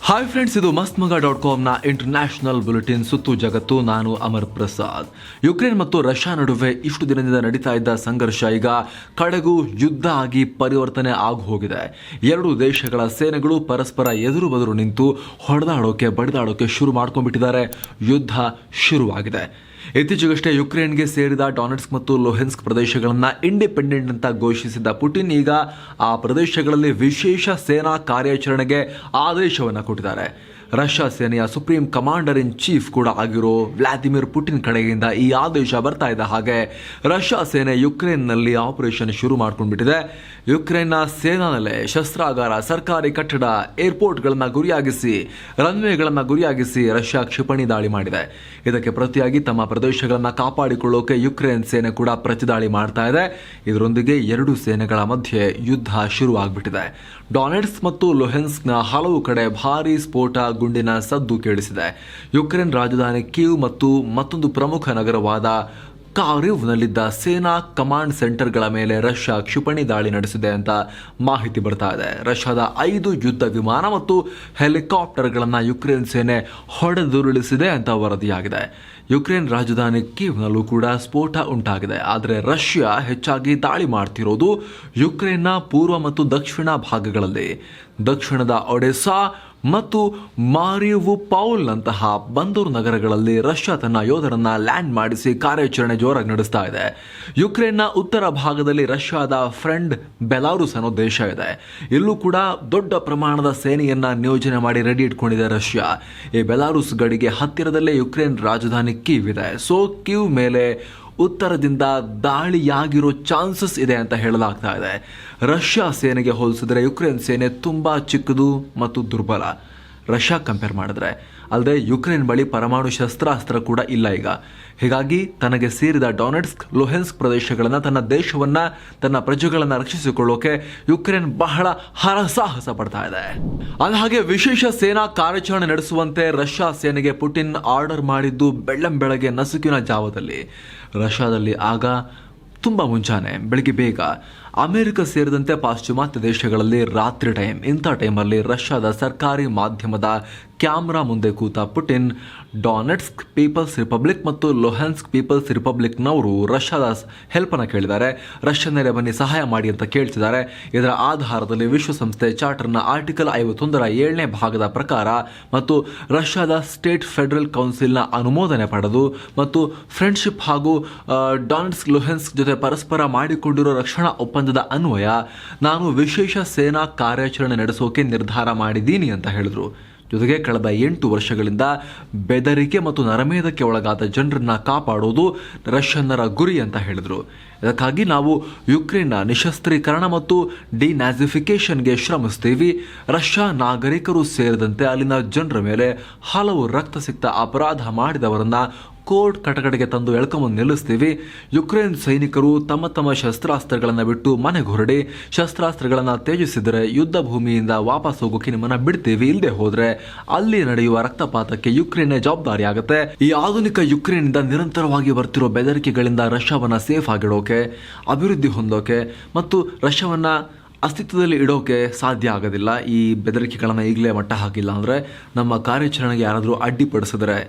Hi friends, ಇದು ಮಸ್ತ್ಮಗ.com international bulletin ಸುತ್ತು ಜಗತ್ತು. ನಾನು ಅಮರ್ ಪ್ರಸಾದ್. ಯುಕ್ರೇನ್ ಮತ್ತು ರಷ್ಯಾ ನಡುವೆ ಇಷ್ಟು ದಿನದಿಂದ ನಡೀತಾ ಇದ್ದ ಸಂಘರ್ಷ ಈಗ ಕಡೆಗೂ ಯುದ್ಧ ಆಗಿ ಪರಿವರ್ತನೆ ಆಗಿ ಹೋಗಿದೆ. ಎರಡು ದೇಶಗಳ ಸೇನೆಗಳು ಪರಸ್ಪರ ಎದುರು ಬದುರು ನಿಂತು ಹೊಡೆದಾಡೋಕೆ ಬಡಿದಾಡೋಕೆ ಶುರು ಮಾಡ್ಕೊಂಡ್ಬಿಟ್ಟಿದ್ದಾರೆ. ಯುದ್ಧ ಶುರುವಾಗಿದೆ. ಇತ್ತೀಚೆಗಷ್ಟೇ ಯುಕ್ರೇನ್ಗೆ ಸೇರಿದ ಡಾನೆಟ್ಸ್ಕ್ ಮತ್ತು ಲುಹೆನ್ಸ್ಕ್ ಪ್ರದೇಶಗಳನ್ನು ಇಂಡಿಪೆಂಡೆಂಟ್ ಅಂತ ಘೋಷಿಸಿದ್ದ ಪುಟಿನ್ ಈಗ ಆ ಪ್ರದೇಶಗಳಲ್ಲಿ ವಿಶೇಷ ಸೇನಾ ಕಾರ್ಯಾಚರಣೆಗೆ ಆದೇಶವನ್ನು ಕೊಟ್ಟಿದ್ದಾರೆ. ರಷ್ಯಾ ಸೇನೆಯ ಸುಪ್ರೀಂ ಕಮಾಂಡರ್ ಇನ್ ಚೀಫ್ ಕೂಡ ಆಗಿರೋ ವ್ಲಾದಿಮಿರ್ ಪುಟಿನ್ ಕಡೆಯಿಂದ ಈ ಆದೇಶ ಬರ್ತಾ ಇದ್ದ ಹಾಗೆ ರಷ್ಯಾ ಸೇನೆ ಯುಕ್ರೇನ್ನಲ್ಲಿ ಆಪರೇಷನ್ ಶುರು ಮಾಡ್ಕೊಂಡ್ಬಿಟ್ಟಿದೆ. ಯುಕ್ರೇನ್ನ ಸೇನಾ ನೆಲೆ, ಶಸ್ತ್ರಾಗಾರ, ಸರ್ಕಾರಿ ಕಟ್ಟಡ, ಏರ್ಪೋರ್ಟ್ಗಳನ್ನು ಗುರಿಯಾಗಿಸಿ, ರನ್ವೇಗಳನ್ನು ಗುರಿಯಾಗಿಸಿ ರಷ್ಯಾ ಕ್ಷಿಪಣಿ ದಾಳಿ ಮಾಡಿದೆ. ಇದಕ್ಕೆ ಪ್ರತಿಯಾಗಿ ತಮ್ಮ ಪ್ರದೇಶಗಳನ್ನು ಕಾಪಾಡಿಕೊಳ್ಳೋಕೆ ಯುಕ್ರೇನ್ ಸೇನೆ ಕೂಡ ಪ್ರತಿದಾಳಿ ಮಾಡ್ತಾ ಇದೆ. ಇದರೊಂದಿಗೆ ಎರಡು ಸೇನೆಗಳ ಮಧ್ಯೆ ಯುದ್ಧ ಶುರುವಾಗ್ಬಿಟ್ಟಿದೆ. ಡಾನೆಟ್ಸ್ಕ್ ಮತ್ತು ಲುಹೆನ್ಸ್ಕ್ನ ಹಲವು ಕಡೆ ಭಾರೀ ಸ್ಫೋಟ, ಗುಂಡಿನ ಸದ್ದು ಕೇಳಿಸಿದೆ. ಯುಕ್ರೇನ್ ರಾಜಧಾನಿ ಕೀವ್ ಮತ್ತು ಮತ್ತೊಂದು ಪ್ರಮುಖ ನಗರವಾದ ಕಾರಿವ್ನಲ್ಲಿದ್ದ ಸೇನಾ ಕಮಾಂಡ್ ಸೆಂಟರ್ಗಳ ಮೇಲೆ ರಷ್ಯಾ ಕ್ಷಿಪಣಿ ದಾಳಿ ನಡೆಸಿದೆ ಅಂತ ಮಾಹಿತಿ ಬರ್ತಾ ಇದೆ. ರಷ್ಯಾದ 5 ಯುದ್ಧ ವಿಮಾನ ಮತ್ತು ಹೆಲಿಕಾಪ್ಟರ್ಗಳನ್ನು ಯುಕ್ರೇನ್ ಸೇನೆ ಹೊಡೆದುರುಳಿಸಿದೆ ಅಂತ ವರದಿಯಾಗಿದೆ. ಯುಕ್ರೇನ್ ರಾಜಧಾನಿ ಕೀವ್ನಲ್ಲೂ ಕೂಡ ಸ್ಫೋಟ ಉಂಟಾಗಿದೆ. ಆದರೆ ರಷ್ಯಾ ಹೆಚ್ಚಾಗಿ ದಾಳಿ ಮಾಡ್ತಿರೋದು ಯುಕ್ರೇನ್ನ ಪೂರ್ವ ಮತ್ತು ದಕ್ಷಿಣ ಭಾಗಗಳಲ್ಲಿ. ದಕ್ಷಿಣದ ಒಡೆಸಾ ಮತ್ತು ಮಾರಿವುಪೌಲ್ನಂತಹ ಬಂದರು ನಗರಗಳಲ್ಲಿ ರಷ್ಯಾ ತನ್ನ ಯೋಧರನ್ನ ಲ್ಯಾಂಡ್ ಮಾಡಿಸಿ ಕಾರ್ಯಾಚರಣೆ ಜೋರಾಗಿ ನಡೆಸ್ತಾ ಇದೆ. ಯುಕ್ರೇನ್ನ ಉತ್ತರ ಭಾಗದಲ್ಲಿ ರಷ್ಯಾದ ಫ್ರೆಂಡ್ ಬೆಲಾರುಸ್ ಅನ್ನೋ ದೇಶ ಇದೆ. ಇಲ್ಲೂ ಕೂಡ ದೊಡ್ಡ ಪ್ರಮಾಣದ ಸೇನೆಯನ್ನ ನಿಯೋಜನೆ ಮಾಡಿ ರೆಡಿ ಇಟ್ಕೊಂಡಿದೆ ರಷ್ಯಾ. ಈ ಬೆಲಾರುಸ್ ಗಡಿಗೆ ಹತ್ತಿರದಲ್ಲೇ ಯುಕ್ರೇನ್ ರಾಜಧಾನಿ ಕೀವ್ ಇದೆ. ಸೊ ಕೀವ್ ಮೇಲೆ ಉತ್ತರದಿಂದ ದಾಳಿಯಾಗಿರೋ ಚಾನ್ಸಸ್ ಇದೆ ಅಂತ ಹೇಳಲಾಗ್ತಾ ಇದೆ. ರಷ್ಯಾ ಸೇನೆಗೆ ಹೋಲಿಸಿದ್ರೆ ಯುಕ್ರೇನ್ ಸೇನೆ ತುಂಬಾ ಚಿಕ್ಕದು ಮತ್ತು ದುರ್ಬಲ ರಷ್ಯಾ ಕಂಪೇರ್ ಮಾಡಿದ್ರೆ. ಅಲ್ಲದೆ ಯುಕ್ರೇನ್ ಬಳಿ ಪರಮಾಣು ಶಸ್ತ್ರಾಸ್ತ್ರ ಕೂಡ ಇಲ್ಲ ಈಗ. ಹೀಗಾಗಿ ತನಗೆ ಸೇರಿದ ಡಾನೆಟ್ಸ್ಕ್, ಲುಹೆನ್ಸ್ಕ್ ಪ್ರದೇಶಗಳನ್ನು, ತನ್ನ ದೇಶವನ್ನ, ತನ್ನ ಪ್ರಜೆಗಳನ್ನು ರಕ್ಷಿಸಿಕೊಳ್ಳೋಕೆ ಯುಕ್ರೇನ್ ಬಹಳ ಹರಸಾಹಸ ಪಡ್ತಾ ಇದೆ. ಹಾಗೆ ವಿಶೇಷ ಸೇನಾ ಕಾರ್ಯಾಚರಣೆ ನಡೆಸುವಂತೆ ರಷ್ಯಾ ಸೇನೆಗೆ ಪುಟಿನ್ ಆರ್ಡರ್ ಮಾಡಿದ್ದು ಬೆಳ್ಳಂಬೆಳಗ್ಗೆ ನಸುಕಿನ ಜಾವದಲ್ಲಿ. ರಷ್ಯಾದಲ್ಲಿ ಆಗ ತುಂಬ ಮುಂಚಾನೆ ಬೆಳಗ್ಗೆ ಬೇಗ ಅಮೆರಿಕ ಸೇರಿದಂತೆ ಪಾಶ್ಚಿಮಾತ್ಯ ದೇಶಗಳಲ್ಲಿ ರಾತ್ರಿ ಟೈಮ್, ಇಂಥ ಟೈಮಲ್ಲಿ ರಷ್ಯಾದ ಸರ್ಕಾರಿ ಮಾಧ್ಯಮದ ಕ್ಯಾಮ್ರಾ ಮುಂದೆ ಕೂತ ಪುಟಿನ್ ಡಾನೆಟ್ಸ್ಕ್ ಪೀಪಲ್ಸ್ ರಿಪಬ್ಲಿಕ್ ಮತ್ತು ಲುಹೆನ್ಸ್ಕ್ ಪೀಪಲ್ಸ್ ರಿಪಬ್ಲಿಕ್ನವರು ರಷ್ಯಾದ ಹೆಲ್ಪನ್ನು ಕೇಳಿದ್ದಾರೆ. ರಷ್ಯನ್ನರೇ ಬನ್ನಿ ಸಹಾಯ ಮಾಡಿ ಅಂತ ಕೇಳ್ತಿದ್ದಾರೆ. ಇದರ ಆಧಾರದಲ್ಲಿ ವಿಶ್ವಸಂಸ್ಥೆ ಚಾರ್ಟರ್ನ ಆರ್ಟಿಕಲ್ 51ರ 7ನೇ ಭಾಗದ ಪ್ರಕಾರ ಮತ್ತು ರಷ್ಯಾದ ಸ್ಟೇಟ್ ಫೆಡರಲ್ ಕೌನ್ಸಿಲ್ನ ಅನುಮೋದನೆ ಪಡೆದು ಮತ್ತು ಫ್ರೆಂಡ್ಶಿಪ್ ಹಾಗೂ ಡಾನೆಟ್ಸ್ಕ್ ಲುಹೆನ್ಸ್ಕ್ ಜೊತೆ ಪರಸ್ಪರ ಮಾಡಿಕೊಂಡಿರೋ ರಕ್ಷಣಾ ಒಪ್ಪಂದದ ಅನ್ವಯ ನಾನು ವಿಶೇಷ ಸೇನಾ ಕಾರ್ಯಾಚರಣೆ ನಡೆಸೋಕೆ ನಿರ್ಧಾರ ಮಾಡಿದ್ದೀನಿ ಅಂತ ಹೇಳಿದ್ರು. ಜೊತೆಗೆ ಕಳೆದ 8 ವರ್ಷಗಳಿಂದ ಬೆದರಿಕೆ ಮತ್ತು ನರಮೇಧಕ್ಕೆ ಒಳಗಾದ ಜನರನ್ನ ಕಾಪಾಡೋದು ರಷ್ಯನ್ನರ ಗುರಿ ಅಂತ ಹೇಳಿದರು. ಇದಕ್ಕಾಗಿ ನಾವು ಯುಕ್ರೇನ್ನ ನಿಶಸ್ತ್ರೀಕರಣ ಮತ್ತು ಡಿನ್ಯಾಜಿಫಿಕೇಷನ್ಗೆ ಶ್ರಮಿಸ್ತೀವಿ. ರಷ್ಯಾ ನಾಗರಿಕರು ಸೇರಿದಂತೆ ಅಲ್ಲಿನ ಜನರ ಮೇಲೆ ಹಲವು ರಕ್ತಸಿಕ್ತ ಅಪರಾಧ ಮಾಡಿದವರನ್ನ ಕೋರ್ಟ್ ಕಟಕಡೆಗೆ ತಂದು ಎಳ್ಕೊಂಬಂದು ನಿಲ್ಲಿಸ್ತೀವಿ. ಯುಕ್ರೇನ್ ಸೈನಿಕರು ತಮ್ಮ ತಮ್ಮ ಶಸ್ತ್ರಾಸ್ತ್ರಗಳನ್ನು ಬಿಟ್ಟು ಮನೆಗೆ ಹೊರಡಿ ಶಸ್ತ್ರಾಸ್ತ್ರಗಳನ್ನು ತ್ಯಜಿಸಿದರೆ ಯುದ್ಧ ಭೂಮಿಯಿಂದ ವಾಪಸ್ ಹೋಗೋಕೆ ನಿಮ್ಮನ್ನ ಬಿಡ್ತೀವಿ. ಇಲ್ಲದೆ ಹೋದ್ರೆ ಅಲ್ಲಿ ನಡೆಯುವ ರಕ್ತಪಾತಕ್ಕೆ ಯುಕ್ರೇನ್ ಜವಾಬ್ದಾರಿ ಆಗುತ್ತೆ. ಈ ಆಧುನಿಕ ಯುಕ್ರೇನ್ನಿಂದ ನಿರಂತರವಾಗಿ ಬರ್ತಿರೋ ಬೆದರಿಕೆಗಳಿಂದ ರಷ್ಯಾವನ್ನ ಸೇಫ್ ಆಗಿಡೋಕೆ, ಅಭಿವೃದ್ಧಿ ಹೊಂದೋಕೆ ಮತ್ತು ರಷ್ಯಾವನ್ನ ಅಸ್ತಿತ್ವದಲ್ಲಿ ಇಡೋಕೆ ಸಾಧ್ಯ ಆಗೋದಿಲ್ಲ. ಈ ಬೆದರಿಕೆಗಳನ್ನು ಈಗಲೇ ಮಟ್ಟ ಹಾಕಿಲ್ಲ ಅಂದರೆ, ನಮ್ಮ ಕಾರ್ಯಾಚರಣೆಗೆ ಯಾರಾದರೂ ಅಡ್ಡಿಪಡಿಸಿದ್ರೆ,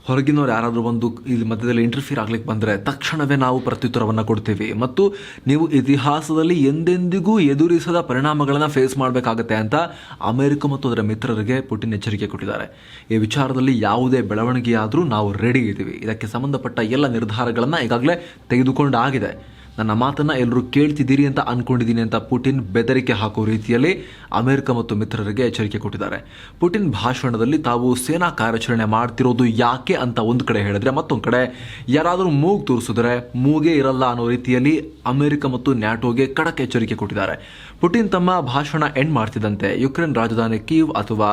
ಹೊರಗಿನವ್ರು ಯಾರಾದರೂ ಬಂದು ಇಲ್ಲಿ ಮಧ್ಯದಲ್ಲಿ ಇಂಟರ್ಫಿಯರ್ ಆಗ್ಲಿಕ್ಕೆ ಬಂದರೆ ತಕ್ಷಣವೇ ನಾವು ಪ್ರತ್ಯುತ್ತರವನ್ನು ಕೊಡ್ತೀವಿ ಮತ್ತು ನೀವು ಇತಿಹಾಸದಲ್ಲಿ ಎಂದೆಂದಿಗೂ ಎದುರಿಸದ ಪರಿಣಾಮಗಳನ್ನು ಫೇಸ್ ಮಾಡಬೇಕಾಗತ್ತೆ ಅಂತ ಅಮೆರಿಕ ಮತ್ತು ಅದರ ಮಿತ್ರರಿಗೆ ಪುಟಿನ್ ಎಚ್ಚರಿಕೆ ಕೊಟ್ಟಿದ್ದಾರೆ. ಈ ವಿಚಾರದಲ್ಲಿ ಯಾವುದೇ ಬೆಳವಣಿಗೆಯಾದರೂ ನಾವು ರೆಡಿ ಇದ್ದೀವಿ. ಇದಕ್ಕೆ ಸಂಬಂಧಪಟ್ಟ ಎಲ್ಲ ನಿರ್ಧಾರಗಳನ್ನು ಈಗಾಗಲೇ ತೆಗೆದುಕೊಂಡಾಗಿದೆ. ನನ್ನ ಮಾತನ್ನು ಎಲ್ಲರೂ ಕೇಳ್ತಿದ್ದೀರಿ ಅಂತ ಅಂದ್ಕೊಂಡಿದ್ದೀನಿ ಅಂತ ಪುಟಿನ್ ಬೆದರಿಕೆ ಹಾಕೋ ರೀತಿಯಲ್ಲಿ ಅಮೆರಿಕ ಮತ್ತು ಮಿತ್ರರಿಗೆ ಎಚ್ಚರಿಕೆ ಕೊಟ್ಟಿದ್ದಾರೆ. ಪುಟಿನ್ ಭಾಷಣದಲ್ಲಿ ತಾವು ಸೇನಾ ಕಾರ್ಯಾಚರಣೆ ಮಾಡ್ತಿರೋದು ಯಾಕೆ ಅಂತ ಒಂದು ಕಡೆ ಹೇಳಿದ್ರೆ, ಮತ್ತೊಂದು ಕಡೆ ಯಾರಾದರೂ ಮೂಗು ತೋರಿಸಿದ್ರೆ ಮೂಗೇ ಇರಲ್ಲ ಅನ್ನೋ ರೀತಿಯಲ್ಲಿ ಅಮೆರಿಕ ಮತ್ತು ನ್ಯಾಟೋಗೆ ಖಡಕ್ ಎಚ್ಚರಿಕೆ ಕೊಟ್ಟಿದ್ದಾರೆ. ಪುಟಿನ್ ತಮ್ಮ ಭಾಷಣ ಎಂಡ್ ಮಾಡ್ತಿದ್ದಂತೆ ಯುಕ್ರೇನ್ ರಾಜಧಾನಿ ಕೀವ್ ಅಥವಾ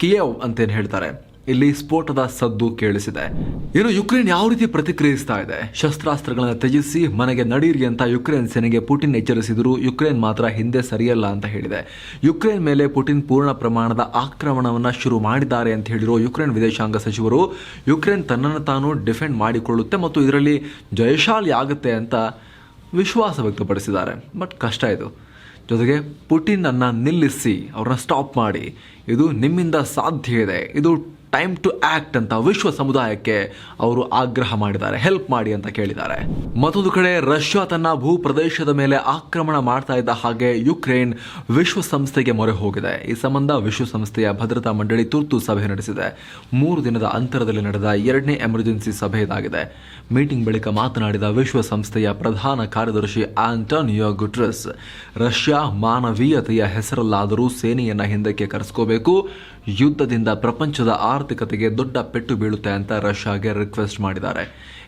ಕಿಯೇವ್ ಅಂತೇನು ಹೇಳ್ತಾರೆ, ಇಲ್ಲಿ ಸ್ಫೋಟದ ಸದ್ದು ಕೇಳಿಸಿದೆ. ಇನ್ನು ಯುಕ್ರೇನ್ ಯಾವ ರೀತಿ ಪ್ರತಿಕ್ರಿಯಿಸ್ತಾ ಇದೆ? ಶಸ್ತ್ರಾಸ್ತ್ರಗಳನ್ನು ತ್ಯಜಿಸಿ ಮನೆಗೆ ನಡೀರಿ ಅಂತ ಯುಕ್ರೇನ್ ಸೇನೆಗೆ ಪುಟಿನ್ ಎಚ್ಚರಿಸಿದ್ರು. ಯುಕ್ರೇನ್ ಮಾತ್ರ ಹಿಂದೆ ಸರಿಯಲ್ಲ ಅಂತ ಹೇಳಿದೆ. ಯುಕ್ರೇನ್ ಮೇಲೆ ಪುಟಿನ್ ಪೂರ್ಣ ಪ್ರಮಾಣದ ಆಕ್ರಮಣವನ್ನು ಶುರು ಮಾಡಿದ್ದಾರೆ ಅಂತ ಹೇಳಿರೋ ಯುಕ್ರೇನ್ ವಿದೇಶಾಂಗ ಸಚಿವರು ಯುಕ್ರೇನ್ ತನ್ನನ್ನು ತಾನು ಡಿಫೆಂಡ್ ಮಾಡಿಕೊಳ್ಳುತ್ತೆ ಮತ್ತು ಇದರಲ್ಲಿ ಜಯಶಾಲಿ ಆಗುತ್ತೆ ಅಂತ ವಿಶ್ವಾಸ ವ್ಯಕ್ತಪಡಿಸಿದ್ದಾರೆ. ಬಟ್ ಕಷ್ಟ ಇದು. ಜೊತೆಗೆ ಪುಟಿನ್ ಅನ್ನ ನಿಲ್ಲಿಸಿ ಅವ್ರನ್ನ ಸ್ಟಾಪ್ ಮಾಡಿ, ಇದು ನಿಮ್ಮಿಂದ ಸಾಧ್ಯ ಇದೆ, ಇದು ಟೈಮ್ ಟು ಆಕ್ಟ್ ಅಂತ ವಿಶ್ವ ಸಮುದಾಯಕ್ಕೆ ಅವರು ಆಗ್ರಹ ಮಾಡಿದ್ದಾರೆ, ಹೆಲ್ಪ್ ಮಾಡಿ ಅಂತ ಕೇಳಿದ್ದಾರೆ. ಮತ್ತೊಂದು ಕಡೆ ರಷ್ಯಾ ತನ್ನ ಭೂ ಪ್ರದೇಶದ ಮೇಲೆ ಆಕ್ರಮಣ ಮಾಡ್ತಾ ಇದ್ದ ಹಾಗೆ ಯುಕ್ರೇನ್ ವಿಶ್ವಸಂಸ್ಥೆಗೆ ಮೊರೆ ಹೋಗಿದೆ. ಈ ಸಂಬಂಧ ವಿಶ್ವಸಂಸ್ಥೆಯ ಭದ್ರತಾ ಮಂಡಳಿ ತುರ್ತು ಸಭೆ ನಡೆಸಿದೆ. 3 ದಿನದ ಅಂತರದಲ್ಲಿ ನಡೆದ 2ನೇ ಎಮರ್ಜೆನ್ಸಿ ಸಭೆ ಇದಾಗಿದೆ. ಮೀಟಿಂಗ್ ಬಳಿಕ ಮಾತನಾಡಿದ ವಿಶ್ವಸಂಸ್ಥೆಯ ಪ್ರಧಾನ ಕಾರ್ಯದರ್ಶಿ ಆಂಟೋನಿಯೋ ಗುಟೆರಸ್, ರಷ್ಯಾ ಮಾನವೀಯತೆಯ ಹೆಸರಲ್ಲಾದರೂ ಸೇನೆಯನ್ನ ಹಿಂದಕ್ಕೆ ಕರೆಸ್ಕೋಬೇಕು, ಯುದ್ಧದಿಂದ ಪ್ರಪಂಚದ ಆರ್ಥಿಕತೆಗೆ ದೊಡ್ಡ ಪೆಟ್ಟು ಬೀಳುತ್ತೆ ಅಂತ ರಷ್ಯಾಗೆ ರಿಕ್ವೆಸ್ಟ್ ಮಾಡಿದ್ದಾರೆ.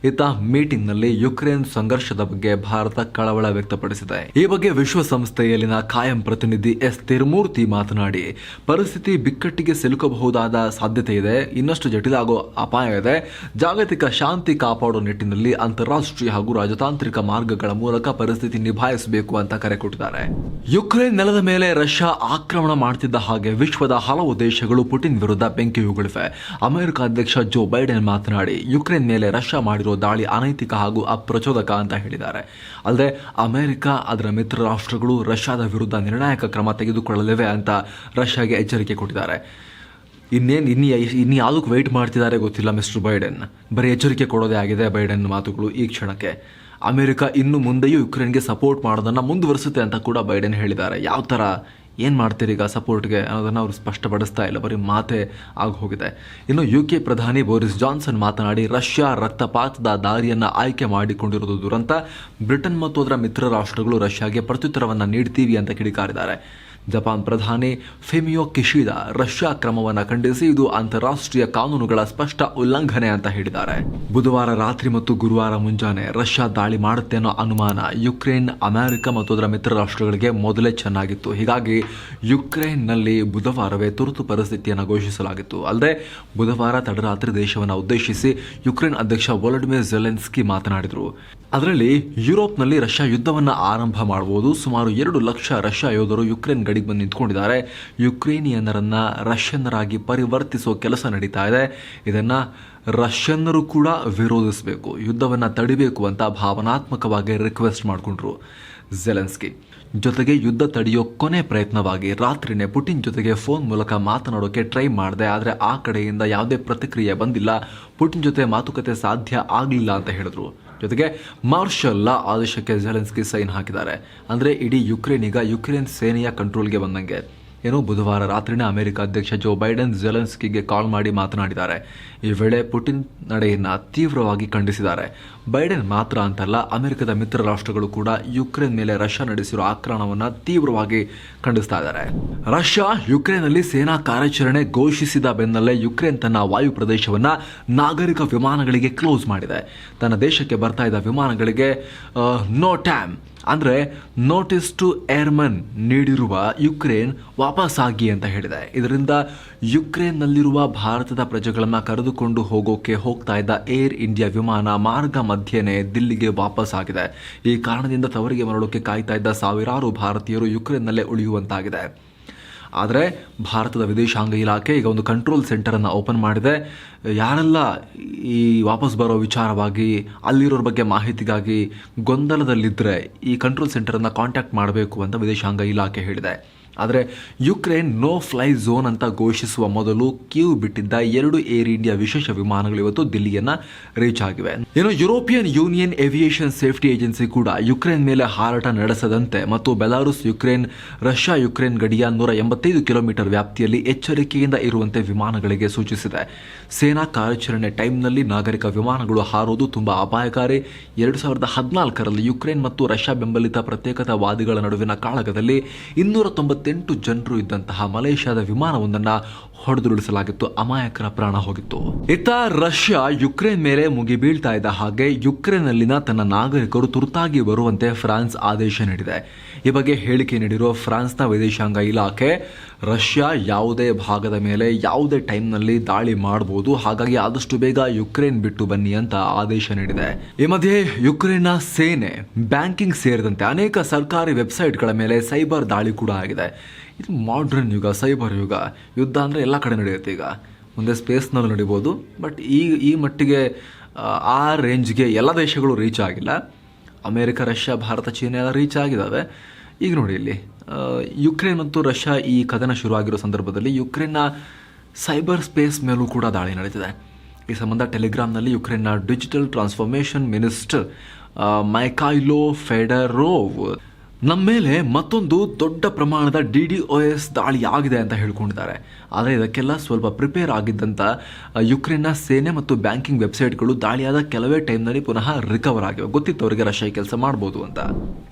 ಇತ್ತ ಮೀಟಿಂಗ್ನಲ್ಲಿ ಯುಕ್ರೇನ್ ಸಂಘರ್ಷದ ಬಗ್ಗೆ ಭಾರತ ಕಳವಳ ವ್ಯಕ್ತಪಡಿಸಿದೆ. ಈ ಬಗ್ಗೆ ವಿಶ್ವಸಂಸ್ಥೆಯಲ್ಲಿನ ಕಾಯಂ ಪ್ರತಿನಿಧಿ ಎಸ್ ತಿರುಮೂರ್ತಿ ಮಾತನಾಡಿ, ಪರಿಸ್ಥಿತಿ ಬಿಕ್ಕಟ್ಟಿಗೆ ಸಿಲುಕಬಹುದಾದ ಸಾಧ್ಯತೆ ಇದೆ, ಇನ್ನಷ್ಟು ಜಟಿಲ ಆಗೋ ಅಪಾಯ ಇದೆ, ಜಾಗತಿಕ ಶಾಂತಿ ಕಾಪಾಡೋ ನಿಟ್ಟಿನಲ್ಲಿ ಅಂತಾರಾಷ್ಟ್ರೀಯ ಹಾಗೂ ರಾಜತಾಂತ್ರಿಕ ಮಾರ್ಗಗಳ ಮೂಲಕ ಪರಿಸ್ಥಿತಿ ನಿಭಾಯಿಸಬೇಕು ಅಂತ ಕರೆ ಕೊಟ್ಟಿದ್ದಾರೆ. ಯುಕ್ರೇನ್ ನೆಲದ ಮೇಲೆ ರಷ್ಯಾ ಆಕ್ರಮಣ ಮಾಡ್ತಿದ್ದ ಹಾಗೆ ವಿಶ್ವದ ಹಲವು ದೇಶಗಳು ಪುಟಿನ್ ವಿರುದ್ಧ ಬೆಂಕಿ ಉಗುಳಿವೆ. ಅಮೆರಿಕ ಅಧ್ಯಕ್ಷ ಜೋ ಬೈಡೆನ್ ಮಾತನಾಡಿ, ಯುಕ್ರೇನ್ ಮೇಲೆ ರಷ್ಯಾ ಮಾಡಿರೋ ದಾಳಿ ಅನೈತಿಕ ಹಾಗೂ ಅಪ್ರಚೋದಕ ಅಂತ ಹೇಳಿದ್ದಾರೆ. ಅಲ್ಲದೆ ಅಮೆರಿಕ, ಅದರ ಮಿತ್ರ ರಾಷ್ಟ್ರಗಳು ರಷ್ಯಾದ ವಿರುದ್ಧ ನಿರ್ಣಾಯಕ ಕ್ರಮ ತೆಗೆದುಕೊಳ್ಳಲಿವೆ ಅಂತ ರಷ್ಯಾಗೆ ಎಚ್ಚರಿಕೆ ಕೊಟ್ಟಿದ್ದಾರೆ. ಇನ್ನು ಯಾವುದಕ್ಕೆ ವೆಯ್ಟ್ ಮಾಡ್ತಿದ್ದಾರೆ ಗೊತ್ತಿಲ್ಲ ಮಿಸ್ಟರ್ ಬೈಡೆನ್. ಬರೀ ಎಚ್ಚರಿಕೆ ಕೊಡೋದೇ ಆಗಿದೆ ಬೈಡೆನ್ ಮಾತುಗಳು ಈ ಕ್ಷಣಕ್ಕೆ. ಅಮೆರಿಕ ಇನ್ನು ಮುಂದೆಯೂ ಯುಕ್ರೇನ್ಗೆ ಸಪೋರ್ಟ್ ಮಾಡೋದನ್ನು ಮುಂದುವರಿಸುತ್ತೆ ಅಂತ ಕೂಡ ಬೈಡೆನ್ ಹೇಳಿದ್ದಾರೆ. ಯಾವ ಥರ ಏನು ಮಾಡ್ತೀರಿ ಈಗ ಸಪೋರ್ಟ್ಗೆ ಅನ್ನೋದನ್ನು ಅವರು ಸ್ಪಷ್ಟಪಡಿಸ್ತಾ ಇಲ್ಲ, ಬರೀ ಮಾತೇ ಆಗಿ ಹೋಗಿದೆ. ಇನ್ನು UK ಪ್ರಧಾನಿ ಬೋರಿಸ್ ಜಾನ್ಸನ್ ಮಾತನಾಡಿ, ರಷ್ಯಾ ರಕ್ತಪಾತದ ದಾರಿಯನ್ನು ಆಯ್ಕೆ ಮಾಡಿಕೊಂಡಿರುವುದು ದುರಂತ, ಬ್ರಿಟನ್ ಮತ್ತು ಅದರ ಮಿತ್ರ ರಾಷ್ಟ್ರಗಳು ರಷ್ಯಾಗೆ ಪ್ರತ್ಯುತ್ತರವನ್ನು ನೀಡ್ತೀವಿ ಅಂತ ಕಿಡಿಕಾರಿದ್ದಾರೆ. ಜಪಾನ್ ಪ್ರಧಾನಿ ಫುಮಿಯೋ ಕಿಶಿಡಾ ರಷ್ಯಾ ಕ್ರಮವನ್ನು ಖಂಡಿಸಿ ಇದು ಅಂತಾರಾಷ್ಟ್ರೀಯ ಕಾನೂನುಗಳ ಸ್ಪಷ್ಟ ಉಲ್ಲಂಘನೆ ಅಂತ ಹೇಳಿದ್ದಾರೆ. ಬುಧವಾರ ರಾತ್ರಿ ಮತ್ತು ಗುರುವಾರ ಮುಂಜಾನೆ ರಷ್ಯಾ ದಾಳಿ ಮಾಡುತ್ತೆ ಅನ್ನೋ ಅನುಮಾನ ಯುಕ್ರೇನ್, ಅಮೆರಿಕ ಮತ್ತು ಅದರ ಮಿತ್ರ ರಾಷ್ಟ್ರಗಳಿಗೆ ಮೊದಲೇ ಚೆನ್ನಾಗಿತ್ತು. ಹೀಗಾಗಿ ಯುಕ್ರೇನ್ನಲ್ಲಿ ಬುಧವಾರವೇ ತುರ್ತು ಪರಿಸ್ಥಿತಿಯನ್ನು ಘೋಷಿಸಲಾಗಿತ್ತು. ಅಲ್ಲದೆ ಬುಧವಾರ ತಡರಾತ್ರಿ ದೇಶವನ್ನು ಉದ್ದೇಶಿಸಿ ಯುಕ್ರೇನ್ ಅಧ್ಯಕ್ಷ ವೊಲೋಡಿಮಿರ್ ಝೆಲೆನ್ಸ್ಕಿ ಮಾತನಾಡಿದರು. ಅದರಲ್ಲಿ ಯುರೋಪ್ನಲ್ಲಿ ರಷ್ಯಾ ಯುದ್ಧವನ್ನು ಆರಂಭ ಮಾಡಬಹುದು, ಸುಮಾರು 2 ಲಕ್ಷ ರಷ್ಯಾ ಯೋಧರು ಯುಕ್ರೇನ್ ಗಡಿಗೆ ಬಂದು ನಿಂತ್ಕೊಂಡಿದ್ದಾರೆ, ಯುಕ್ರೇನಿಯನ್ನರನ್ನ ರಷ್ಯನ್ನರಾಗಿ ಪರಿವರ್ತಿಸೋ ಕೆಲಸ ನಡೀತಾ ಇದೆ, ಇದನ್ನು ರಷ್ಯನ್ನರು ಕೂಡ ವಿರೋಧಿಸಬೇಕು, ಯುದ್ಧವನ್ನು ತಡಿಬೇಕು ಅಂತ ಭಾವನಾತ್ಮಕವಾಗಿ ರಿಕ್ವೆಸ್ಟ್ ಮಾಡಿಕೊಂಡ್ರು ಝೆಲೆನ್ಸ್ಕಿ. ಜೊತೆಗೆ ಯುದ್ಧ ತಡೆಯೋ ಕೊನೆ ಪ್ರಯತ್ನವಾಗಿ ರಾತ್ರಿನೇ ಪುಟಿನ್ ಜೊತೆಗೆ ಫೋನ್ ಮೂಲಕ ಮಾತನಾಡೋಕೆ ಟ್ರೈ ಮಾಡಿದೆ, ಆದರೆ ಆ ಕಡೆಯಿಂದ ಯಾವುದೇ ಪ್ರತಿಕ್ರಿಯೆ ಬಂದಿಲ್ಲ, ಪುಟಿನ್ ಜೊತೆ ಮಾತುಕತೆ ಸಾಧ್ಯ ಆಗಲಿಲ್ಲ ಅಂತ ಹೇಳಿದ್ರು. ಜೊತೆಗೆ ಮಾರ್ಷಲ್ ಲಾ ಆದೇಶಕ್ಕೆ ಝೆಲೆನ್ಸ್ಕಿ ಸೈನ್ ಹಾಕಿದ್ದಾರೆ. ಅಂದರೆ ಇಡೀ ಯುಕ್ರೇನ್ ಈಗ ಯುಕ್ರೇನ್ ಸೇನೆಯ ಕಂಟ್ರೋಲ್ಗೆ ಬಂದಂಗೆ. ಏನು ಬುಧವಾರ ರಾತ್ರಿನೇ ಅಮೆರಿಕ ಅಧ್ಯಕ್ಷ ಜೋ ಬೈಡೆನ್ ಝೆಲೆನ್ಸ್ಕಿಗೆ ಕಾಲ್ ಮಾಡಿ ಮಾತನಾಡಿದ್ದಾರೆ. ಈ ವೇಳೆ ಪುಟಿನ್ ನಡೆಯನ್ನು ತೀವ್ರವಾಗಿ ಖಂಡಿಸಿದ್ದಾರೆ. ಬೈಡೆನ್ ಮಾತ್ರ ಅಂತಲ್ಲ, ಅಮೆರಿಕದ ಮಿತ್ರ ರಾಷ್ಟ್ರಗಳು ಕೂಡ ಯುಕ್ರೇನ್ ಮೇಲೆ ರಷ್ಯಾ ನಡೆಸಿರೋ ಆಕ್ರಮಣವನ್ನು ತೀವ್ರವಾಗಿ ಖಂಡಿಸ್ತಾ ಇದ್ದಾರೆ. ರಷ್ಯಾ ಯುಕ್ರೇನ್ನಲ್ಲಿ ಸೇನಾ ಕಾರ್ಯಾಚರಣೆ ಘೋಷಿಸಿದ ಬೆನ್ನಲ್ಲೇ ಯುಕ್ರೇನ್ ತನ್ನ ವಾಯು ಪ್ರದೇಶವನ್ನು ನಾಗರಿಕ ವಿಮಾನಗಳಿಗೆ ಕ್ಲೋಸ್ ಮಾಡಿದೆ. ತನ್ನ ದೇಶಕ್ಕೆ ಬರ್ತಾ ಇದ್ದ ವಿಮಾನಗಳಿಗೆ ನೋ ಟ್ಯಾಮ್ ಅಂದರೆ ನೋಟಿಸ್ ಟು ಏರ್ಮನ್ ನೀಡಿರುವ ಯುಕ್ರೇನ್ ವಾಪಸ್ಸಾಗಿ ಅಂತ ಹೇಳಿದೆ. ಇದರಿಂದ ಯುಕ್ರೇನ್ನಲ್ಲಿರುವ ಭಾರತದ ಪ್ರಜೆಗಳನ್ನು ಕರೆದುಕೊಂಡು ಹೋಗ್ತಾ ಇದ್ದ ಏರ್ ಇಂಡಿಯಾ ವಿಮಾನ ಮಾರ್ಗ ಮಧ್ಯೆನೇ ದಿಲ್ಲಿಗೆ ವಾಪಸ್ ಆಗಿದೆ. ಈ ಕಾರಣದಿಂದ ತವರಿಗೆ ಮರಳೋಕೆ ಕಾಯ್ತಾ ಇದ್ದ ಸಾವಿರಾರು ಭಾರತೀಯರು ಯುಕ್ರೇನ್ನಲ್ಲೇ ಉಳಿಯುವಂತಾಗಿದೆ. ಆದರೆ ಭಾರತದ ವಿದೇಶಾಂಗ ಇಲಾಖೆ ಈಗ ಒಂದು ಕಂಟ್ರೋಲ್ ಸೆಂಟರನ್ನು ಓಪನ್ ಮಾಡಿದೆ. ಯಾರೆಲ್ಲ ಈ ವಾಪಸ್ ಬರೋ ವಿಚಾರವಾಗಿ ಅಲ್ಲಿರೋರ ಬಗ್ಗೆ ಮಾಹಿತಿಗಾಗಿ ಗೊಂದಲದಲ್ಲಿದ್ದರೆ ಈ ಕಂಟ್ರೋಲ್ ಸೆಂಟರನ್ನು ಕಾಂಟ್ಯಾಕ್ಟ್ ಮಾಡಬೇಕು ಅಂತ ವಿದೇಶಾಂಗ ಇಲಾಖೆ ಹೇಳಿದೆ. ಆದರೆ ಯುಕ್ರೇನ್ ನೋ ಫ್ಲೈ ಝೋನ್ ಅಂತ ಘೋಷಿಸುವ ಮೊದಲು ಕ್ಯೂ ಬಿಟ್ಟಿದ್ದ 2 ಏರ್ ಇಂಡಿಯಾ ವಿಶೇಷ ವಿಮಾನಗಳು ಇವತ್ತು ದಿಲ್ಲಿಯನ್ನು ರೀಚ್ ಆಗಿವೆ. ಇನ್ನು European union aviation safety agency ಕೂಡ ಯುಕ್ರೇನ್ ಮೇಲೆ ಹಾರಾಟ ನಡೆಸದಂತೆ ಮತ್ತು ಬೆಲಾರುಸ್ ಯುಕ್ರೇನ್, ರಷ್ಯಾ ಯುಕ್ರೇನ್ ಗಡಿಯ 185 ಕಿಲೋಮೀಟರ್ ವ್ಯಾಪ್ತಿಯಲ್ಲಿ ಎಚ್ಚರಿಕೆಯಿಂದ ಇರುವಂತೆ ವಿಮಾನಗಳಿಗೆ ಸೂಚಿಸಿದೆ. ಸೇನಾ ಕಾರ್ಯಾಚರಣೆ ಟೈಮ್ನಲ್ಲಿ ನಾಗರಿಕ ವಿಮಾನಗಳು ಹಾರೋದು ತುಂಬಾ ಅಪಾಯಕಾರಿ. 2014ರಲ್ಲಿ ಯುಕ್ರೇನ್ ಮತ್ತು ರಷ್ಯಾ ಬೆಂಬಲಿತ ಪ್ರತ್ಯೇಕತಾವಾದಿಗಳ ನಡುವಿನ ಕಾಳಗದಲ್ಲಿ 298 ಜನರು ಇದ್ದಂತಹ ಮಲೇಷ್ಯಾದ ವಿಮಾನವೊಂದನ್ನು ಹೊಡೆದುರುಳಿಸಲಾಗಿತ್ತು. ಅಮಾಯಕರ ಪ್ರಾಣ ಹೋಗಿತ್ತು. ಇತ್ತ ರಷ್ಯಾ ಯುಕ್ರೇನ್ ಮೇಲೆ ಮುಗಿ ಬೀಳ್ತಾ ಇದ್ದ ಹಾಗೆ ಯುಕ್ರೇನ್ನಲ್ಲಿನ ತನ್ನ ನಾಗರಿಕರು ತುರ್ತಾಗಿ ಬರುವಂತೆ ಫ್ರಾನ್ಸ್ ಆದೇಶ ನೀಡಿದೆ. ಈ ಬಗ್ಗೆ ಹೇಳಿಕೆ ನೀಡಿರುವ ಫ್ರಾನ್ಸ್ನ ವಿದೇಶಾಂಗ ಇಲಾಖೆ, ರಷ್ಯಾ ಯಾವುದೇ ಭಾಗದ ಮೇಲೆ ಯಾವುದೇ ಟೈಮ್ನಲ್ಲಿ ದಾಳಿ ಮಾಡಬಹುದು, ಹಾಗಾಗಿ ಆದಷ್ಟು ಬೇಗ ಯುಕ್ರೇನ್ ಬಿಟ್ಟು ಬನ್ನಿ ಅಂತ ಆದೇಶ ನೀಡಿದೆ. ಈ ಮಧ್ಯೆ ಯುಕ್ರೇನ್ನ ಸೇನೆ, ಬ್ಯಾಂಕಿಂಗ್ ಸೇರಿದಂತೆ ಅನೇಕ ಸರ್ಕಾರಿ ವೆಬ್ಸೈಟ್ಗಳ ಮೇಲೆ ಸೈಬರ್ ದಾಳಿ ಕೂಡ ಆಗಿದೆ. ಇದು ಮಾಡ್ರನ್ ಯುಗ, ಸೈಬರ್ ಯುಗ. ಯುದ್ಧ ಅಂದರೆ ಎಲ್ಲ ಕಡೆ ನಡೆಯುತ್ತೆ. ಈಗ ಮುಂದೆ ಸ್ಪೇಸ್ನಲ್ಲಿ ನಡಿಬೋದು, ಬಟ್ ಈ ಮಟ್ಟಿಗೆ ಆ ರೇಂಜ್ಗೆ ಎಲ್ಲ ದೇಶಗಳು ರೀಚ್ ಆಗಿಲ್ಲ. ಅಮೇರಿಕ, ರಷ್ಯಾ, ಭಾರತ, ಚೀನಾ ಎಲ್ಲ ರೀಚ್ ಆಗಿದ್ದಾವೆ. ಈಗ ನೋಡಿ ಇಲ್ಲಿ ಯುಕ್ರೇನ್ ಮತ್ತು ರಷ್ಯಾ ಈ ಕದನ ಶುರುವಾಗಿರೋ ಸಂದರ್ಭದಲ್ಲಿ ಯುಕ್ರೇನ್ನ ಸೈಬರ್ ಸ್ಪೇಸ್ ಮೇಲೂ ಕೂಡ ದಾಳಿ ನಡೀತಿದೆ. ಈ ಸಂಬಂಧ ಟೆಲಿಗ್ರಾಮ್ನಲ್ಲಿ ಯುಕ್ರೇನ್ನ ಡಿಜಿಟಲ್ ಟ್ರಾನ್ಸ್ಫಾರ್ಮೇಷನ್ ಮಿನಿಸ್ಟರ್ ಮೈಖೈಲೋ ಫೆಡರೋವ್ ನಮ್ಮ ಮೇಲೆ ಮತ್ತೊಂದು ದೊಡ್ಡ ಪ್ರಮಾಣದ DDoS ದಾಳಿ ಆಗಿದೆ ಅಂತ ಹೇಳ್ಕೊಂಡಿದ್ದಾರೆ. ಆದರೆ ಇದಕ್ಕೆಲ್ಲ ಸ್ವಲ್ಪ ಪ್ರಿಪೇರ್ ಆಗಿದ್ದಂಥ ಯುಕ್ರೇನ್ನ ಸೇನೆ ಮತ್ತು ಬ್ಯಾಂಕಿಂಗ್ ವೆಬ್ಸೈಟ್ಗಳು ದಾಳಿಯಾದ ಕೆಲವೇ ಟೈಮ್ನಲ್ಲಿ ಪುನಃ ರಿಕವರ್ ಆಗಿವೆ. ಗೊತ್ತಿತ್ತು ಅವರಿಗೆ ರಷ್ಯಾ ಕೆಲಸ ಮಾಡ್ಬೋದು ಅಂತ.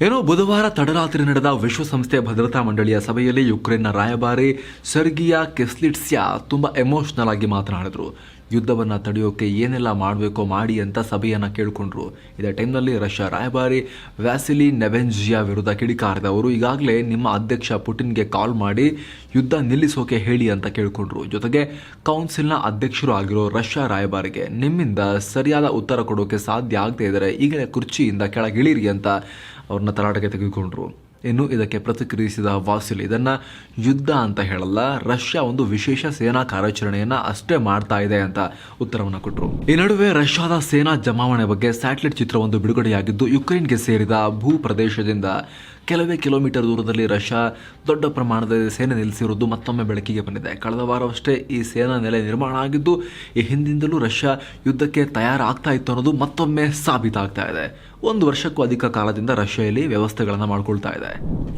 ಏನೋ ಬುಧವಾರ ತಡರಾತ್ರಿ ನಡೆದ ವಿಶ್ವಸಂಸ್ಥೆಯ ಭದ್ರತಾ ಮಂಡಳಿಯ ಸಭೆಯಲ್ಲಿ ಯುಕ್ರೇನ್ನ ರಾಯಭಾರಿ ಸರ್ಗಿಯಾ ಕಿಸ್ಲಿಟ್ಸ್ಯಾ ತುಂಬಾ ಎಮೋಷನಲ್ ಆಗಿ ಮಾತನಾಡಿದ್ರು. ಯುದ್ಧವನ್ನು ತಡೆಯೋಕೆ ಏನೆಲ್ಲ ಮಾಡಬೇಕೋ ಮಾಡಿ ಅಂತ ಸಭೆಯನ್ನು ಕೇಳಿಕೊಂಡ್ರು. ಇದೇ ಟೈಮ್ನಲ್ಲಿ ರಷ್ಯಾ ರಾಯಭಾರಿ ವ್ಯಾಸಿಲಿ ನೆವೆನ್ಜಿಯಾ ವಿರುದ್ಧ ಕಿಡಿಕಾರಿದವರು ಈಗಾಗಲೇ ನಿಮ್ಮ ಅಧ್ಯಕ್ಷ ಪುಟಿನ್ಗೆ ಕಾಲ್ ಮಾಡಿ ಯುದ್ಧ ನಿಲ್ಲಿಸೋಕೆ ಹೇಳಿ ಅಂತ ಕೇಳಿಕೊಂಡ್ರು. ಜೊತೆಗೆ ಕೌನ್ಸಿಲ್ನ ಅಧ್ಯಕ್ಷರು ಆಗಿರೋ ರಷ್ಯಾ ರಾಯಭಾರಿಗೆ ನಿಮ್ಮಿಂದ ಸರಿಯಾದ ಉತ್ತರ ಕೊಡೋಕೆ ಸಾಧ್ಯ ಆಗದೆ ಇದ್ದರೆ ಈಗಲೇ ಕುರ್ಚಿಯಿಂದ ಕೆಳಗಿಳಿರಿ ಅಂತ ಅವ್ರನ್ನ ತರಾಟೆಗೆ ತೆಗೆದುಕೊಂಡ್ರು. ಇನ್ನು ಇದಕ್ಕೆ ಪ್ರತಿಕ್ರಿಯಿಸಿದ ವಾಸಿಲ್ ಇದನ್ನ ಯುದ್ಧ ಅಂತ ಹೇಳಲ್ಲ, ರಷ್ಯಾ ಒಂದು ವಿಶೇಷ ಸೇನಾ ಕಾರ್ಯಾಚರಣೆಯನ್ನ ಅಷ್ಟೇ ಮಾಡ್ತಾ ಇದೆ ಅಂತ ಉತ್ತರವನ್ನು ಕೊಟ್ಟರು. ಈ ನಡುವೆ ರಷ್ಯಾದ ಸೇನಾ ಜಮಾವಣೆ ಬಗ್ಗೆ ಸ್ಯಾಟಲೈಟ್ ಚಿತ್ರವೊಂದು ಬಿಡುಗಡೆಯಾಗಿದ್ದು ಯುಕ್ರೇನ್ಗೆ ಸೇರಿದ ಭೂ ಪ್ರದೇಶದಿಂದ ಕೆಲವೇ ಕಿಲೋಮೀಟರ್ ದೂರದಲ್ಲಿ ರಷ್ಯಾ ದೊಡ್ಡ ಪ್ರಮಾಣದ ಸೇನೆ ನಿಲ್ಲಿಸಿರುವುದು ಮತ್ತೊಮ್ಮೆ ಬೆಳಕಿಗೆ ಬಂದಿದೆ. ಕಳೆದ ವಾರವಷ್ಟೇ ಈ ಸೇನಾ ನೆಲೆ ನಿರ್ಮಾಣ ಆಗಿದ್ದು ಈ ಹಿಂದಿಂದಲೂ ರಷ್ಯಾ ಯುದ್ಧಕ್ಕೆ ತಯಾರಾಗ್ತಾ ಇತ್ತು ಅನ್ನೋದು ಮತ್ತೊಮ್ಮೆ ಸಾಬೀತಾಗ್ತಾ ಇದೆ. 1 ವರ್ಷಕ್ಕೂ ಅಧಿಕ ಕಾಲದಿಂದ ರಷ್ಯಾ ಇಲ್ಲಿ ವ್ಯವಸ್ಥೆಗಳನ್ನು ಮಾಡ್ಕೊಳ್ತಾ ಇದೆ.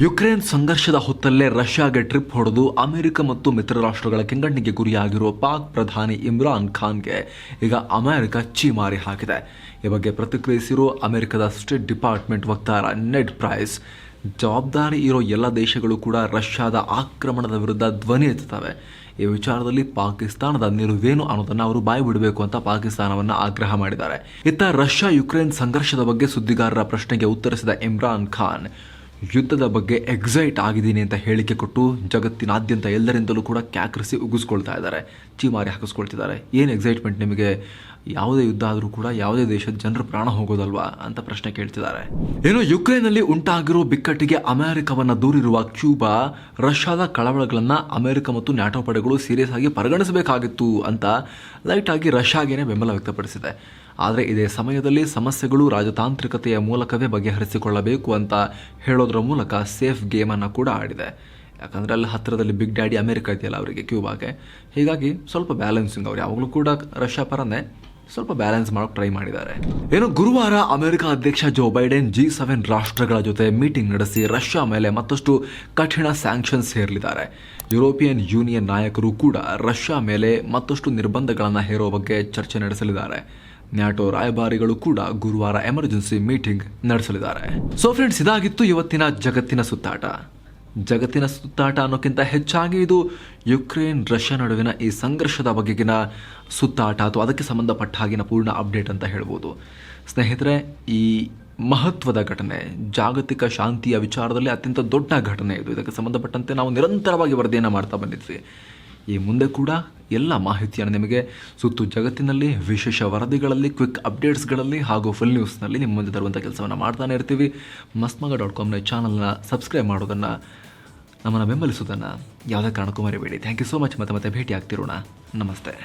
ಯುಕ್ರೇನ್ ಸಂಘರ್ಷದ ಹೊತ್ತಲ್ಲೇ ರಷ್ಯಾಗೆ ಟ್ರಿಪ್ ಹೊಡೆದು ಅಮೆರಿಕ ಮತ್ತು ಮಿತ್ರ ರಾಷ್ಟ್ರಗಳ ಕೆಂಗಣ್ಣಿಗೆ ಗುರಿಯಾಗಿರುವ ಪಾಕ್ ಪ್ರಧಾನಿ ಇಮ್ರಾನ್ ಖಾನ್ಗೆ ಈಗ ಅಮೆರಿಕ ಛೀಮಾರಿ ಹಾಕಿದೆ. ಈ ಬಗ್ಗೆ ಪ್ರತಿಕ್ರಿಯಿಸಿರುವ ಅಮೆರಿಕದ ಸ್ಟೇಟ್ ಡಿಪಾರ್ಟ್ಮೆಂಟ್ ವಕ್ತಾರ ನೆಡ್ ಪ್ರೈಸ್, ಜವಾಬ್ದಾರಿ ಇರೋ ಎಲ್ಲ ದೇಶಗಳು ಕೂಡ ರಷ್ಯಾದ ಆಕ್ರಮಣದ ವಿರುದ್ಧ ಧ್ವನಿ ಎತ್ತುತ್ತವೆ. ಈ ವಿಚಾರದಲ್ಲಿ ಪಾಕಿಸ್ತಾನದ ನಿಲುವೇನು ಅನ್ನೋದನ್ನು ಅವರು ಬಾಯಿ ಬಿಡಬೇಕು ಅಂತ ಪಾಕಿಸ್ತಾನವನ್ನು ಆಗ್ರಹ ಮಾಡಿದ್ದಾರೆ. ಇತ್ತ ರಷ್ಯಾ ಯುಕ್ರೇನ್ ಸಂಘರ್ಷದ ಬಗ್ಗೆ ಸುದ್ದಿಗಾರರ ಪ್ರಶ್ನೆಗೆ ಉತ್ತರಿಸಿದ ಇಮ್ರಾನ್ ಖಾನ್, ಯುದ್ಧದ ಬಗ್ಗೆ ಎಕ್ಸೈಟ್ ಆಗಿದ್ದೀನಿ ಅಂತ ಹೇಳಿಕೆ ಕೊಟ್ಟು ಜಗತ್ತಿನಾದ್ಯಂತ ಎಲ್ಲರಿಂದಲೂ ಕೂಡ ಕ್ಯಾಕರಿಸಿ ಉಗಿಸ್ಕೊಳ್ತಾ ಇದ್ದಾರೆ, ಚೀಮಾರಿ ಹಾಕಿಸ್ಕೊಳ್ತಿದ್ದಾರೆ. ಏನು ಎಕ್ಸೈಟ್ಮೆಂಟ್ ನಿಮಗೆ? ಯಾವುದೇ ಯುದ್ಧ ಆದರೂ ಕೂಡ ಯಾವುದೇ ದೇಶದ ಜನರ ಪ್ರಾಣ ಹೋಗೋದಲ್ವಾ ಅಂತ ಪ್ರಶ್ನೆ ಕೇಳ್ತಿದ್ದಾರೆ. ಏನು ಯುಕ್ರೇನ್ನಲ್ಲಿ ಉಂಟಾಗಿರೋ ಬಿಕ್ಕಟ್ಟಿಗೆ ಅಮೆರಿಕವನ್ನು ದೂರಿರುವ ಕ್ಯೂಬಾ ರಷ್ಯಾದ ಕಳವಳಗಳನ್ನು ಅಮೆರಿಕ ಮತ್ತು ನ್ಯಾಟೋ ಪಡೆಗಳು ಸೀರಿಯಸ್ ಆಗಿ ಪರಿಗಣಿಸಬೇಕಾಗಿತ್ತು ಅಂತ ಲೈಟ್ ಆಗಿ ರಷ್ಯಾಗೇನೆ ಬೆಂಬಲ ವ್ಯಕ್ತಪಡಿಸಿದೆ. ಆದರೆ ಇದೇ ಸಮಯದಲ್ಲಿ ಸಮಸ್ಯೆಗಳು ರಾಜತಾಂತ್ರಿಕತೆಯ ಮೂಲಕವೇ ಬಗೆಹರಿಸಿಕೊಳ್ಳಬೇಕು ಅಂತ ಹೇಳೋದ್ರ ಮೂಲಕ ಸೇಫ್ ಗೇಮನ್ನು ಕೂಡ ಆಡಿದೆ. ಯಾಕಂದರೆ ಅಲ್ಲಿ ಹತ್ತಿರದಲ್ಲಿ ಬಿಗ್ ಡ್ಯಾಡಿ ಅಮೆರಿಕ ಇದೆಯಲ್ಲ ಅವರಿಗೆ, ಕ್ಯೂಬಾಗೆ. ಹೀಗಾಗಿ ಸ್ವಲ್ಪ ಬ್ಯಾಲೆನ್ಸಿಂಗ್, ಅವ್ರು ಯಾವಾಗಲೂ ಕೂಡ ರಷ್ಯಾ ಪರನೇ ಸ್ವಲ್ಪ ಬ್ಯಾಲೆನ್ಸ್ ಮಾಡೋಕೆ ಟ್ರೈ ಮಾಡಿದ್ದಾರೆ. ಏನು ಗುರುವಾರ ಅಮೆರಿಕ ಅಧ್ಯಕ್ಷ ಜೋ ಬೈಡೆನ್ G7 ರಾಷ್ಟ್ರಗಳ ಜೊತೆ ಮೀಟಿಂಗ್ ನಡೆಸಿ ರಷ್ಯಾ ಮೇಲೆ ಮತ್ತಷ್ಟು ಕಠಿಣ ಸ್ಯಾಂಕ್ಷನ್ಸ್ ಹೇರಲಿದ್ದಾರೆ. ಯುರೋಪಿಯನ್ ಯೂನಿಯನ್ ನಾಯಕರು ಕೂಡ ರಷ್ಯಾ ಮೇಲೆ ಮತ್ತಷ್ಟು ನಿರ್ಬಂಧಗಳನ್ನು ಹೇರೋ ಬಗ್ಗೆ ಚರ್ಚೆ ನಡೆಸಲಿದ್ದಾರೆ. ನ್ಯಾಟೋ ರಾಯಭಾರಿಗಳು ಕೂಡ ಗುರುವಾರ ಎಮರ್ಜೆನ್ಸಿ ಮೀಟಿಂಗ್ ನಡೆಸಲಿದ್ದಾರೆ. ಸೊ ಫ್ರೆಂಡ್ಸ್, ಇದಾಗಿತ್ತು ಇವತ್ತಿನ ಜಗತ್ತಿನ ಸುತ್ತಾಟ ಅನ್ನೋಕ್ಕಿಂತ ಹೆಚ್ಚಾಗಿ ಇದು ಯುಕ್ರೇನ್ ರಷ್ಯಾ ನಡುವಿನ ಈ ಸಂಘರ್ಷದ ಬಗೆಗಿನ ಸುತ್ತಾಟ ಅಥವಾ ಅದಕ್ಕೆ ಸಂಬಂಧಪಟ್ಟ ಹಾಗಿನ ಪೂರ್ಣ ಅಪ್ಡೇಟ್ ಅಂತ ಹೇಳ್ಬೋದು. ಸ್ನೇಹಿತರೆ, ಈ ಮಹತ್ವದ ಘಟನೆ, ಜಾಗತಿಕ ಶಾಂತಿಯ ವಿಚಾರದಲ್ಲಿ ಅತ್ಯಂತ ದೊಡ್ಡ ಘಟನೆ ಇದು. ಇದಕ್ಕೆ ಸಂಬಂಧಪಟ್ಟಂತೆ ನಾವು ನಿರಂತರವಾಗಿ ವರದಿಯನ್ನು ಮಾಡ್ತಾ ಬಂದಿದ್ವಿ. ಈ ಮುಂದೆ ಕೂಡ ಎಲ್ಲ ಮಾಹಿತಿಯನ್ನು ನಿಮಗೆ ಸುತ್ತು ಜಗತ್ತಿನಲ್ಲಿ ವಿಶೇಷ ವರದಿಗಳಲ್ಲಿ, ಕ್ವಿಕ್ ಅಪ್ಡೇಟ್ಸ್ಗಳಲ್ಲಿ ಹಾಗೂ ಫುಲ್ ನ್ಯೂಸ್ನಲ್ಲಿ ನಿಮ್ಮ ಮುಂದೆ ತರುವಂಥ ಕೆಲಸವನ್ನು ಮಾಡ್ತಾನೆ ಇರ್ತೀವಿ. mastmaga.com ಚಾನಲ್ನ ಸಬ್ಸ್ಕ್ರೈಬ್ ಮಾಡೋದನ್ನು, ನಮ್ಮನ್ನು ಬೆಂಬಲಿಸೋದನ್ನು ಯಾವುದೇ ಕಾರಣಕ್ಕೂ ಮರಿಬೇಡಿ. Thank you so much. ಮತ್ತೆ ಭೇಟಿ ಆಗ್ತಿರೋಣ. ನಮಸ್ತೆ.